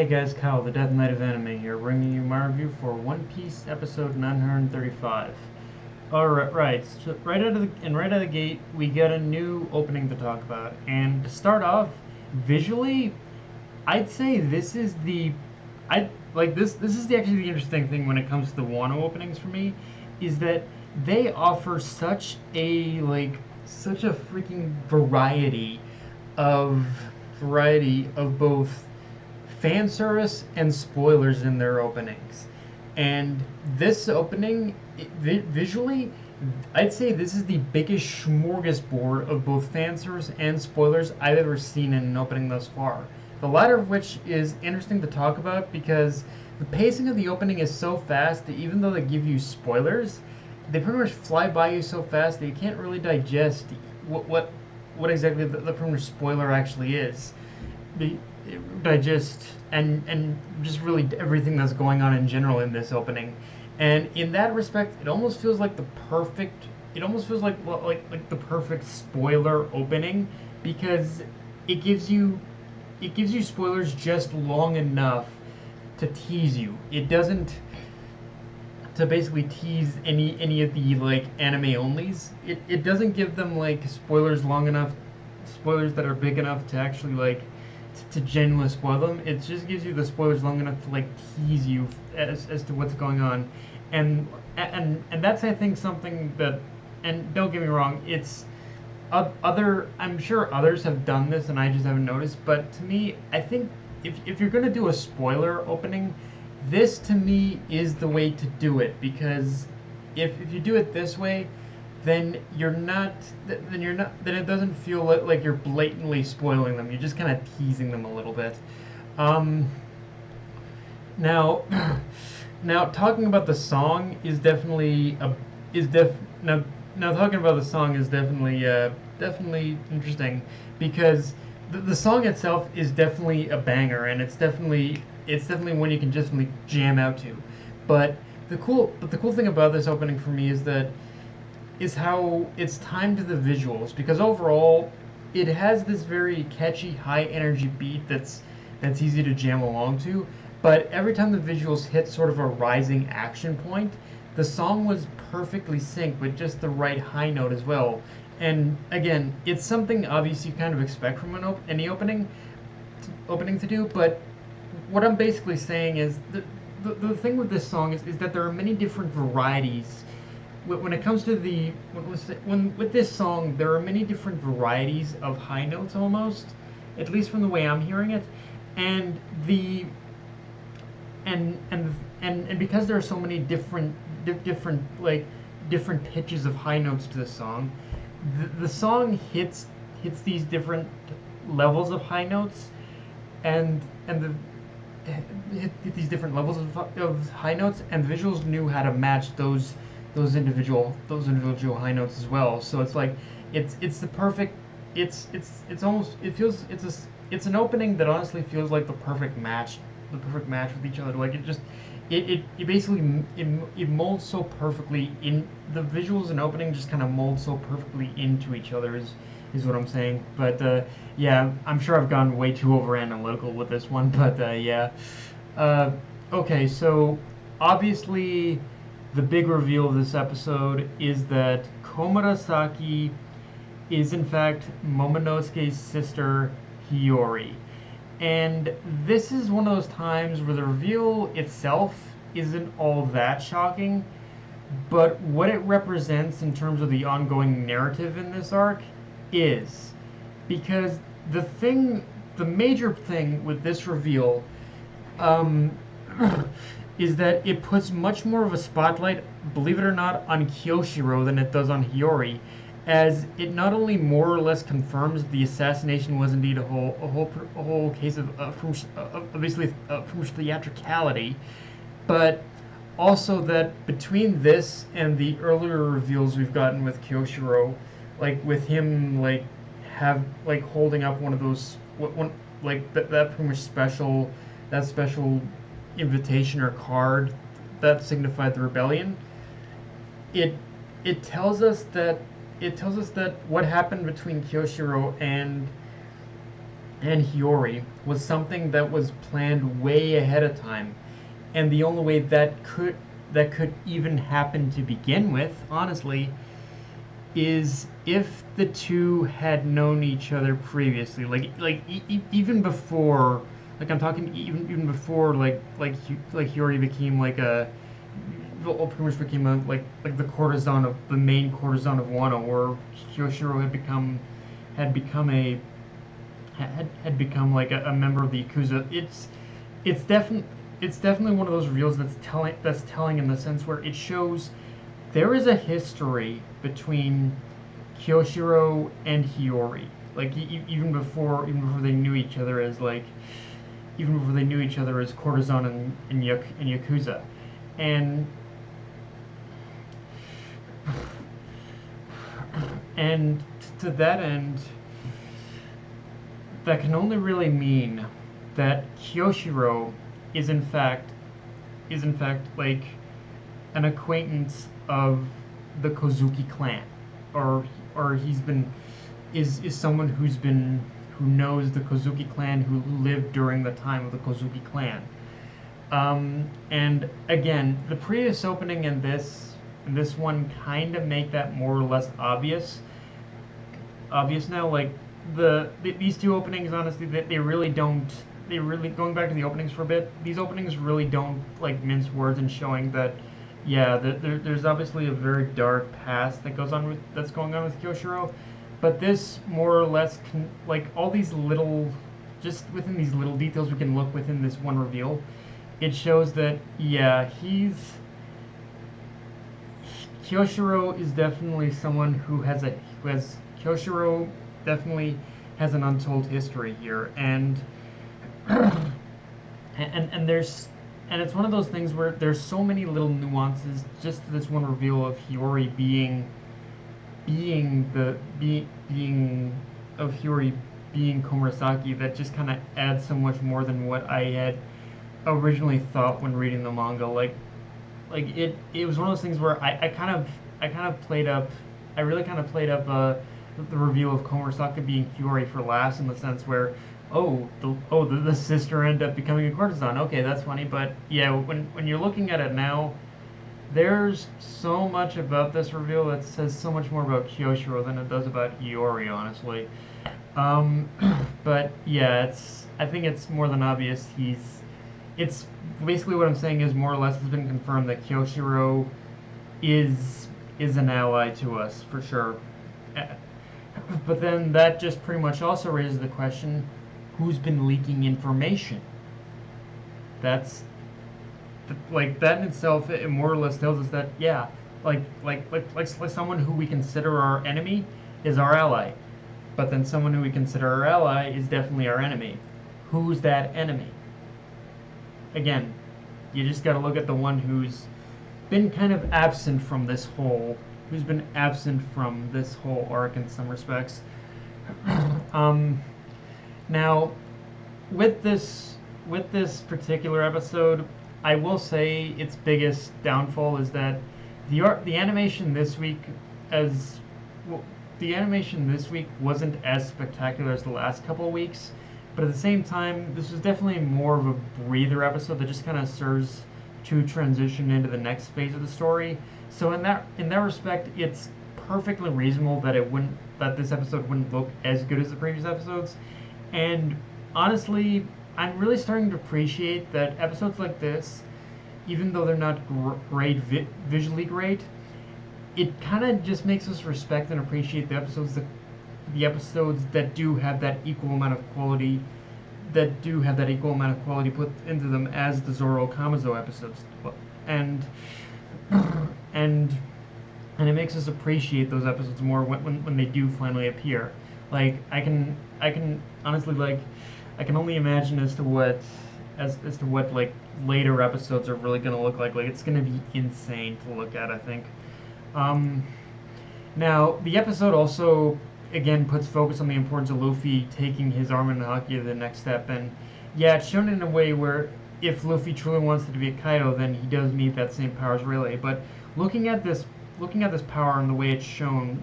Hey guys, Kyle, the Death Knight of Anime here, bringing you my review for One Piece episode 935. Alright, right out of the gate, we get a new opening to talk about. And to start off, visually, I'd say this is I like this is actually the interesting thing when it comes to the Wano openings for me, is that they offer such a freaking of variety of both fan service and spoilers in their openings. And this opening, visually, I'd say this is the biggest smorgasbord of both fan service and spoilers I've ever seen in an opening thus far. The latter of which is interesting to talk about because the pacing of the opening is so fast that even though they give you spoilers, they pretty much fly by you so fast that you can't really digest what exactly the pretty much spoiler actually is. Digest and just really everything that's going on in general in this opening. And in that respect, it almost feels like the perfect. It almost feels like the perfect spoiler opening because it gives you spoilers just long enough to tease you. It doesn't to basically tease any of the anime onlys. It doesn't give them spoilers long enough, spoilers that are big enough to actually to genuinely spoil them. It just gives you the spoilers long enough to tease you as to what's going on, and that's I think something that, and don't get me wrong, it's other I'm sure others have done this and I just haven't noticed, but to me I think if you're gonna do a spoiler opening, this to me is the way to do it, because if you do it this way, then it doesn't feel like you're blatantly spoiling them. You're just kind of teasing them a little bit. Now now talking about the song is definitely now talking about the song is definitely interesting because the song itself is definitely a banger, and it's definitely one you can definitely jam out to. But the cool thing about this opening for me is how it's timed to the visuals, because overall it has this very catchy high energy beat that's easy to jam along to, but every time the visuals hit sort of a rising action point, the song was perfectly synced with just the right high note as well. And again, it's something obviously you kind of expect from any opening to do, but what I'm basically saying is the thing with this song is that there are many different varieties. When it comes to with this song, there are many different varieties of high notes almost, at least from the way I'm hearing it, and because there are so many different pitches of high notes to the song, the song hits these different levels of high notes, and hit these different levels of high notes, and the visuals knew how to match those individual high notes as well. So it's it's the perfect. It's almost, it feels, it's an opening that honestly feels like the perfect match with each other. It basically it molds so perfectly in the visuals and opening, just kind of molds so perfectly into each other is what I'm saying. But yeah, I'm sure I've gone way too over analytical with this one. But yeah, okay. So obviously, the big reveal of this episode is that Komurasaki is in fact Momonosuke's sister Hiyori. And this is one of those times where the reveal itself isn't all that shocking, but what it represents in terms of the ongoing narrative in this arc is. Because the major thing with this reveal is that it puts much more of a spotlight, believe it or not, on Kyoshiro than it does on Hiyori, as it not only more or less confirms the assassination was indeed a whole case of theatricality, but also that between this and the earlier reveals we've gotten with Kyoshiro, with him holding up one of those that pretty much special invitation or card that signified the rebellion, it tells us that what happened between Kyoshiro and and Hiyori was something that was planned way ahead of time, and the only way that could even happen to begin with, honestly, is if the two had known each other previously, even before, like I'm talking even before, like Hiyori became like a, well, pretty much became a, like the main courtesan of Wano, or Kyoshiro had become had become like a member of the Yakuza. It's definitely it's definitely one of those reveals that's telling in the sense where it shows there is a history between Kyoshiro and Hiyori. Like even before they knew each other as courtesan and Yakuza, and and to that end, that can only really mean that Kyoshiro is in fact like an acquaintance of the Kozuki clan, or he's been is someone who knows the Kozuki clan, who lived during the time of the Kozuki clan. And again, the previous opening and this one kind of make that more or less obvious now. Like these two openings, honestly, they really don't. They really, going back to the openings for a bit. These openings really don't like mince words in showing that, yeah, there's obviously a very dark past that's going on with Kyoshiro, but this more or less like all these little, just within these little details we can look within this one reveal. It shows that, yeah, Kyoshiro is definitely someone Kyoshiro definitely has an untold history here, and it's one of those things where there's so many little nuances just to this one reveal of Hiyori being Komurasaki, that just kind of adds so much more than what I had originally thought when reading the manga. It was one of those things where I kind of played up I really kind of played up the reveal of Komurasaki being Hiyori for last, in the sense where, the sister ended up becoming a courtesan. Okay, that's funny, but yeah, when you're looking at it now, there's so much about this reveal that says so much more about Kyoshiro than it does about Hiyori, honestly. Um, but yeah, I think it's more than obvious. It's basically what I'm saying is more or less has been confirmed that Kyoshiro is an ally to us for sure. Uh, But then that just pretty much also raises the question: who's been leaking information? That's like that in itself. It more or less tells us that, yeah, like someone who we consider our enemy is our ally, but then someone who we consider our ally is definitely our enemy. Who's that enemy? Again, you just got to look at the one been kind of absent from this whole who's been absent from this whole arc in some respects. um, Now, with this particular episode, I will say its biggest downfall is that the animation this week as well, the animation this week wasn't as spectacular as the last couple of weeks, but at the same time, this was definitely more of a breather episode that just kind of serves to transition into the next phase of the story. So in that respect, it's perfectly reasonable that this episode wouldn't look as good as the previous episodes. And honestly, I'm really starting to appreciate that episodes like this, even though they're not visually great, it kind of just makes us respect and appreciate the episodes that do have that equal amount of quality put into them as the Zoro Kamazo episodes, and and and it makes us appreciate those episodes more when they do finally appear. Like I can honestly, like, I can only imagine as to what like later episodes are really gonna look like. Like, it's gonna be insane to look at, I think. Um, Now, the episode also, again, puts focus on the importance of Luffy taking his arm in Haki to the next step. And yeah, it's shown in a way where if Luffy truly wants to be a Kaido, then he does need that same power as Rayleigh. But looking at this power and the way it's shown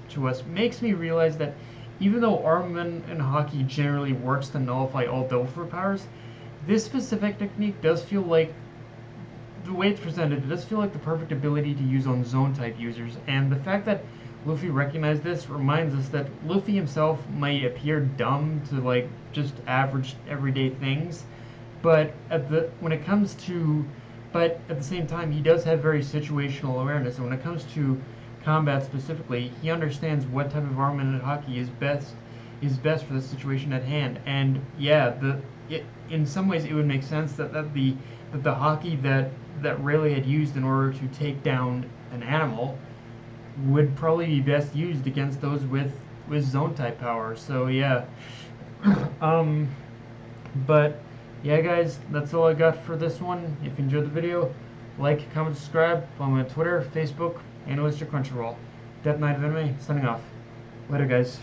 to us makes me realize that even though Armament and Hockey generally works to nullify all Double powers, this specific technique does feel like, the way it's presented, it does feel like the perfect ability to use on zone type users, and the fact that Luffy recognized this reminds us that Luffy himself might appear dumb to like just average everyday things, but when it comes to, but at the same time he does have very situational awareness, and when it comes to combat specifically, he understands what type of armament and Hockey is best for the situation at hand. And yeah, in some ways it would make sense that the Hockey that Rayleigh had used in order to take down an animal would probably be best used against those with zone type power. So yeah. But yeah, guys, that's all I got for this one. If you enjoyed the video, like, comment, subscribe. Follow me on Twitter, Facebook, and Crunchyroll. Death Knight of Anime, signing off. Later, guys.